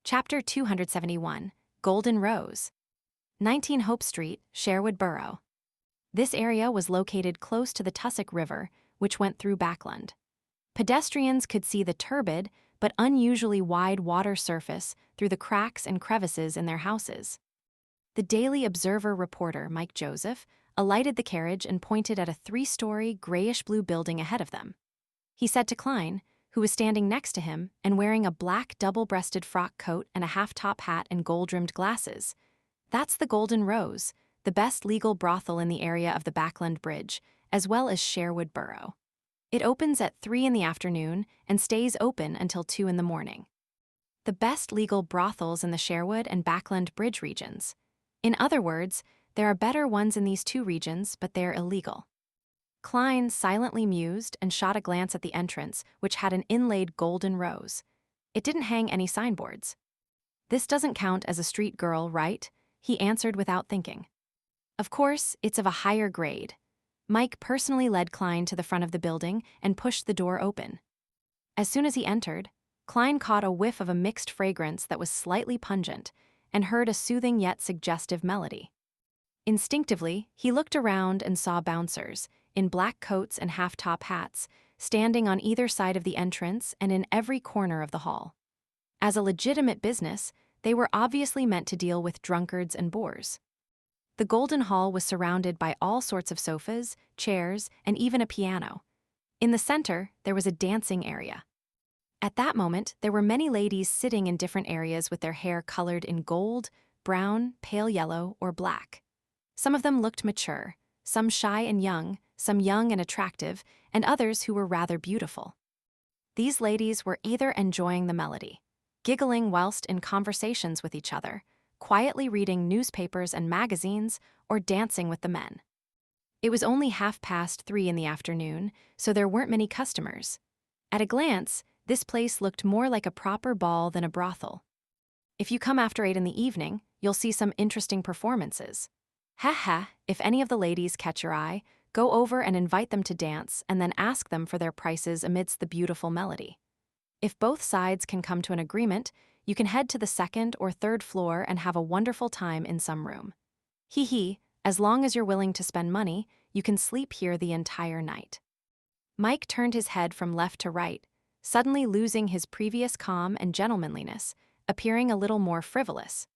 Chapter 271, Golden Rose. 19 Hope Street, Sherwood Borough. This area was located close to the Tussock River, which went through Backland. Pedestrians could see the turbid but unusually wide water surface through the cracks and crevices in their houses. The Daily Observer reporter, Mike Joseph, alighted the carriage and pointed at a 3-story, grayish-blue building ahead of them. He said to Klein, who was standing next to him and wearing a black double-breasted frock coat and a half-top hat and gold-rimmed glasses, "That's the Golden Rose, the best legal brothel in the area of the Backland Bridge, as well as Sherwood Borough. It opens at 3 in the afternoon and stays open until 2 in the morning. The best legal brothels in the Sherwood and Backland Bridge regions. In other words, there are better ones in these two regions, but they're illegal." Klein silently mused and shot a glance at the entrance, which had an inlaid golden rose. It didn't hang any signboards. "This doesn't count as a street girl, right?" he answered without thinking. "Of course, it's of a higher grade." Mike personally led Klein to the front of the building and pushed the door open. As soon as he entered, Klein caught a whiff of a mixed fragrance that was slightly pungent and heard a soothing yet suggestive melody. Instinctively, he looked around and saw bouncers, in black coats and half-top hats, standing on either side of the entrance and in every corner of the hall. As a legitimate business, they were obviously meant to deal with drunkards and boors. The Golden Hall was surrounded by all sorts of sofas, chairs, and even a piano. In the center, there was a dancing area. At that moment, there were many ladies sitting in different areas with their hair colored in gold, brown, pale yellow, or black. Some of them looked mature, some shy and young, some young and attractive, and others who were rather beautiful. These ladies were either enjoying the melody, giggling whilst in conversations with each other, quietly reading newspapers and magazines, or dancing with the men. It was only 3:30 in the afternoon, so there weren't many customers. At a glance, this place looked more like a proper ball than a brothel. If you come after 8 in the evening, you'll see some interesting performances. If any of the ladies catch your eye, go over and invite them to dance and then ask them for their prices amidst the beautiful melody. If both sides can come to an agreement, you can head to the 2nd or 3rd floor and have a wonderful time in some room. As long as you're willing to spend money, you can sleep here the entire night. Mike turned his head from left to right, suddenly losing his previous calm and gentlemanliness, appearing a little more frivolous.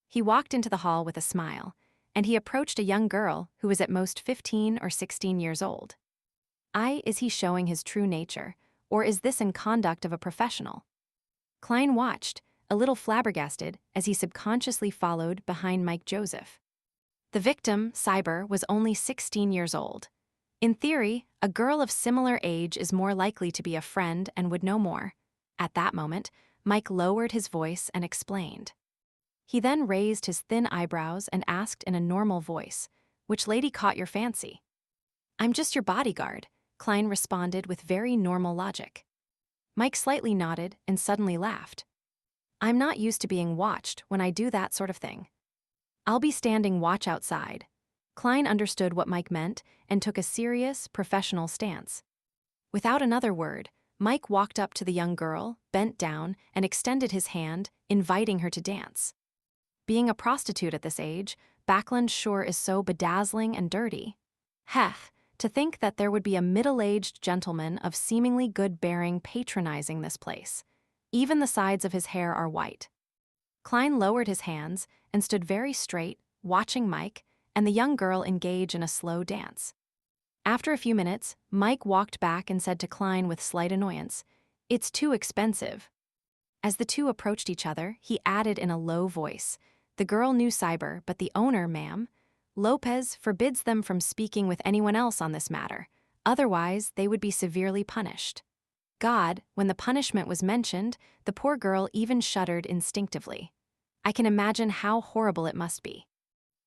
He walked into the hall with a smile, and he approached a young girl who was at most 15 or 16 years old. Is he showing his true nature, or is this in conduct of a professional? Klein watched, a little flabbergasted, as he subconsciously followed behind Mike Joseph. The victim, Cyber, was only 16 years old. In theory, a girl of similar age is more likely to be a friend and would know more. At that moment, Mike lowered his voice and explained. He then raised his thin eyebrows and asked in a normal voice, "Which lady caught your fancy?" "I'm just your bodyguard," Klein responded with very normal logic. Mike slightly nodded and suddenly laughed. "I'm not used to being watched when I do that sort of thing. I'll be standing watch outside." Klein understood what Mike meant and took a serious, professional stance. Without another word, Mike walked up to the young girl, bent down, and extended his hand, inviting her to dance. Being a prostitute at this age, Backland sure is so bedazzling and dirty. To think that there would be a middle-aged gentleman of seemingly good bearing patronizing this place. Even the sides of his hair are white. Klein lowered his hands and stood very straight, watching Mike and the young girl engage in a slow dance. After a few minutes, Mike walked back and said to Klein with slight annoyance, "It's too expensive." As the two approached each other, he added in a low voice, "The girl knew Cyber, but the owner, ma'am, Lopez, forbids them from speaking with anyone else on this matter. Otherwise, they would be severely punished." God, when the punishment was mentioned, the poor girl even shuddered instinctively. I can imagine how horrible it must be.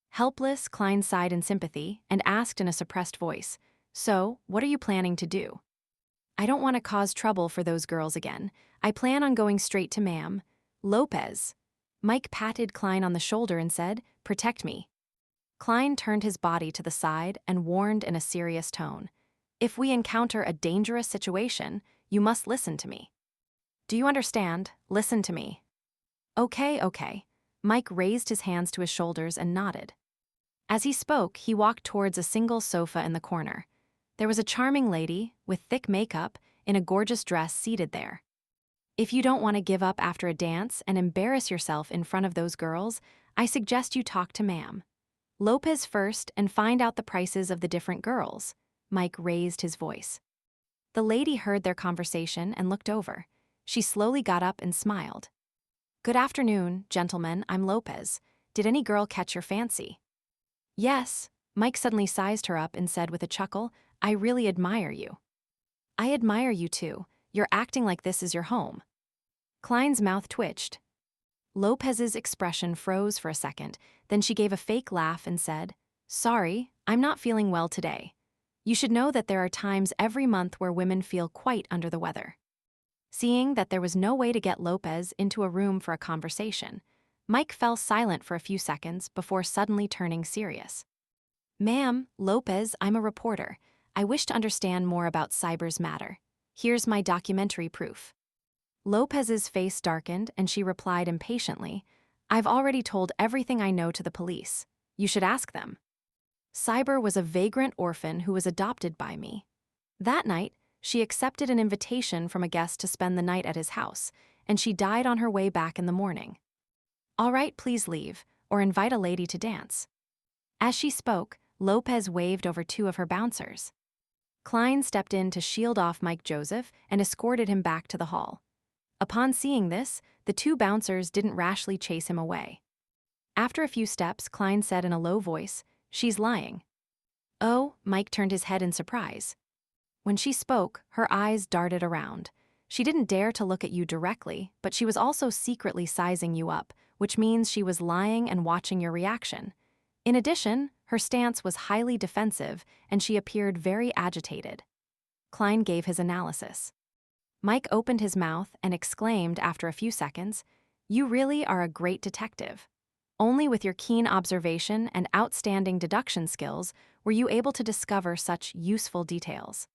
Helpless, Klein sighed in sympathy and asked in a suppressed voice, "So, what are you planning to do?" "I don't want to cause trouble for those girls again. I plan on going straight to ma'am Lopez." Mike patted Klein on the shoulder and said, "Protect me." Klein turned his body to the side and warned in a serious tone, "If we encounter a dangerous situation, you must listen to me. Do you understand? Listen to me." Okay, okay. Mike raised his hands to his shoulders and nodded. As he spoke, he walked towards a single sofa in the corner. There was a charming lady, with thick makeup, in a gorgeous dress seated there. If you don't want to give up after a dance and embarrass yourself in front of those girls, I suggest you talk to Ma'am Lopez first and find out the prices of the different girls. Mike raised his voice. The lady heard their conversation and looked over. She slowly got up and smiled. Good afternoon, gentlemen, I'm Lopez. Did any girl catch your fancy? Yes. Mike suddenly sized her up and said with a chuckle, I really admire you. I admire you too. You're acting like this is your home. Klein's mouth twitched. Lopez's expression froze for a second, then she gave a fake laugh and said, Sorry, I'm not feeling well today. You should know that there are times every month where women feel quite under the weather. Seeing that there was no way to get Lopez into a room for a conversation, Mike fell silent for a few seconds before suddenly turning serious. Ma'am, Lopez, I'm a reporter. I wish to understand more about Cyber's matter. Here's my documentary proof. Lopez's face darkened and she replied impatiently, I've already told everything I know to the police. You should ask them. Cyber was a vagrant orphan who was adopted by me. That night, she accepted an invitation from a guest to spend the night at his house, and she died on her way back in the morning. All right, please leave, or invite a lady to dance. As she spoke, Lopez waved over two of her bouncers. Klein stepped in to shield off Mike Joseph and escorted him back to the hall. Upon seeing this, the two bouncers didn't rashly chase him away. After a few steps, Klein said in a low voice, She's lying. Oh, Mike turned his head in surprise. When she spoke, her eyes darted around. She didn't dare to look at you directly, but she was also secretly sizing you up, which means she was lying and watching your reaction. In addition, her stance was highly defensive, and she appeared very agitated. Klein gave his analysis. Mike opened his mouth and exclaimed after a few seconds, You really are a great detective. Only with your keen observation and outstanding deduction skills were you able to discover such useful details.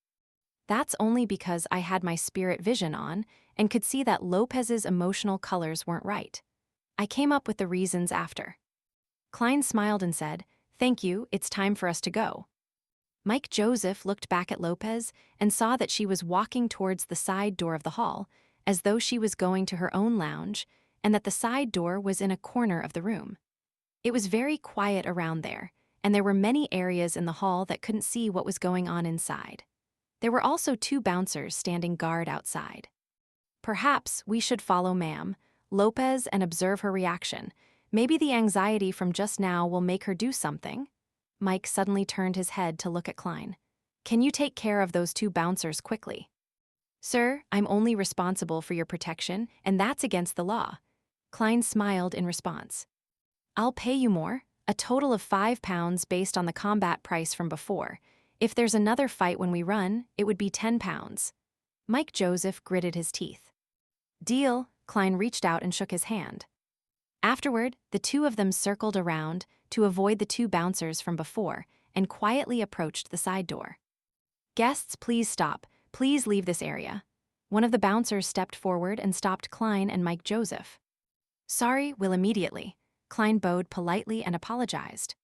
That's only because I had my spirit vision on and could see that Lopez's emotional colors weren't right. I came up with the reasons after. Klein smiled and said, Thank you, it's time for us to go. Mike Joseph looked back at Lopez and saw that she was walking towards the side door of the hall, as though she was going to her own lounge, and that the side door was in a corner of the room. It was very quiet around there, and there were many areas in the hall that couldn't see what was going on inside. There were also two bouncers standing guard outside. Perhaps we should follow Ma'am Lopez and observe her reaction. Maybe the anxiety from just now will make her do something. Mike suddenly turned his head to look at Klein. Can you take care of those two bouncers quickly? Sir, I'm only responsible for your protection, and that's against the law. Klein smiled in response. I'll pay you more, a total of £5 based on the combat price from before. If there's another fight when we run, it would be £10. Mike Joseph gritted his teeth. Deal, Klein reached out and shook his hand. Afterward, the two of them circled around to avoid the two bouncers from before and quietly approached the side door. Guests, please stop. Please leave this area. One of the bouncers stepped forward and stopped Klein and Mike Joseph. Sorry, will immediately. Klein bowed politely and apologized.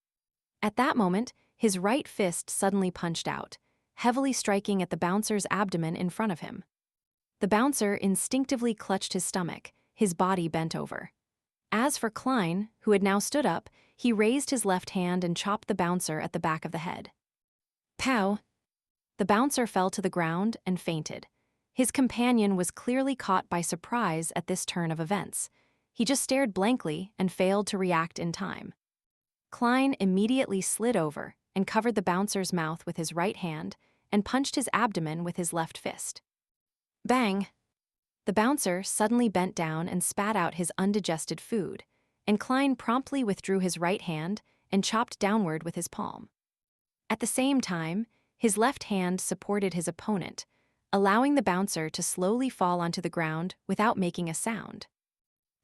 At that moment, his right fist suddenly punched out, heavily striking at the bouncer's abdomen in front of him. The bouncer instinctively clutched his stomach, his body bent over. As for Klein, who had now stood up, he raised his left hand and chopped the bouncer at the back of the head. Pow! The bouncer fell to the ground and fainted. His companion was clearly caught by surprise at this turn of events. He just stared blankly and failed to react in time. Klein immediately slid over and covered the bouncer's mouth with his right hand and punched his abdomen with his left fist. Bang! The bouncer suddenly bent down and spat out his undigested food, and Klein promptly withdrew his right hand and chopped downward with his palm. At the same time, his left hand supported his opponent, allowing the bouncer to slowly fall onto the ground without making a sound.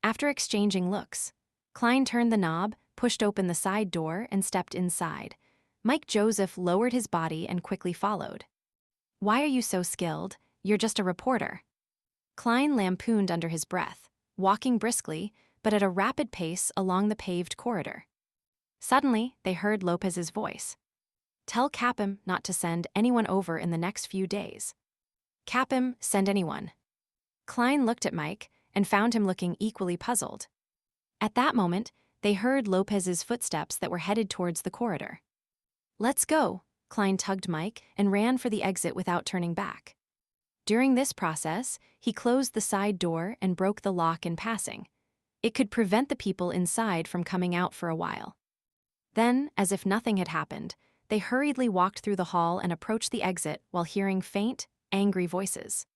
After exchanging looks, Klein turned the knob, pushed open the side door, and stepped inside. Mike Joseph lowered his body and quickly followed. Why are you so skilled? You're just a reporter. Klein lampooned under his breath. Walking briskly, but at a rapid pace along the paved corridor. Suddenly, they heard Lopez's voice. "Tell Capim not to send anyone over in the next few days." "Capim, send anyone." Klein looked at Mike and found him looking equally puzzled. At that moment, they heard Lopez's footsteps that were headed towards the corridor. "Let's go." Klein tugged Mike and ran for the exit without turning back. During this process, he closed the side door and broke the lock in passing. It could prevent the people inside from coming out for a while. Then, as if nothing had happened, they hurriedly walked through the hall and approached the exit while hearing faint, angry voices.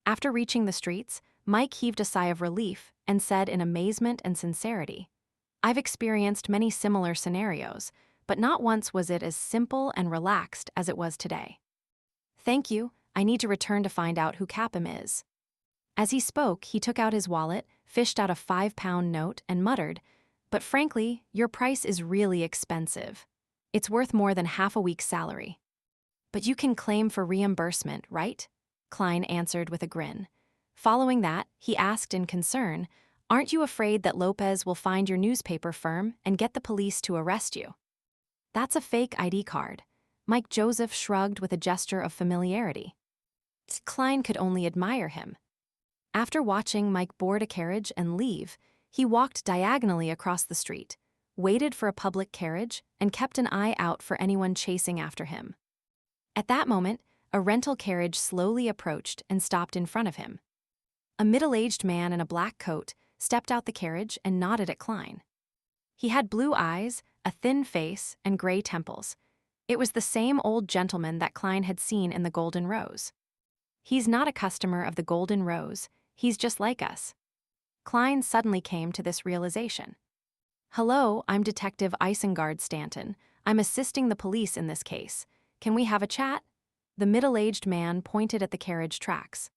After reaching the streets, Mike heaved a sigh of relief and said in amazement and sincerity, "I've experienced many similar scenarios, but not once was it as simple and relaxed as it was today. Thank you, I need to return to find out who Capim is." As he spoke, he took out his wallet, fished out a 5-pound note, and muttered, "But frankly, your price is really expensive. It's worth more than half a week's salary." "But you can claim for reimbursement, right?" Klein answered with a grin. Following that, he asked in concern, "Aren't you afraid that Lopez will find your newspaper firm and get the police to arrest you?" "That's a fake ID card." Mike Joseph shrugged with a gesture of familiarity. Klein could only admire him. After watching Mike board a carriage and leave, he walked diagonally across the street, waited for a public carriage, and kept an eye out for anyone chasing after him. At that moment, a rental carriage slowly approached and stopped in front of him. A middle-aged man in a black coat stepped out the carriage and nodded at Klein. He had blue eyes, a thin face, and gray temples. It was the same old gentleman that Klein had seen in the Golden Rose. "He's not a customer of the Golden Rose, he's just like us." Klein suddenly came to this realization. "Hello, I'm Detective Isengard Stanton. I'm assisting the police in this case. Can we have a chat?" The middle-aged man pointed at the carriage tracks.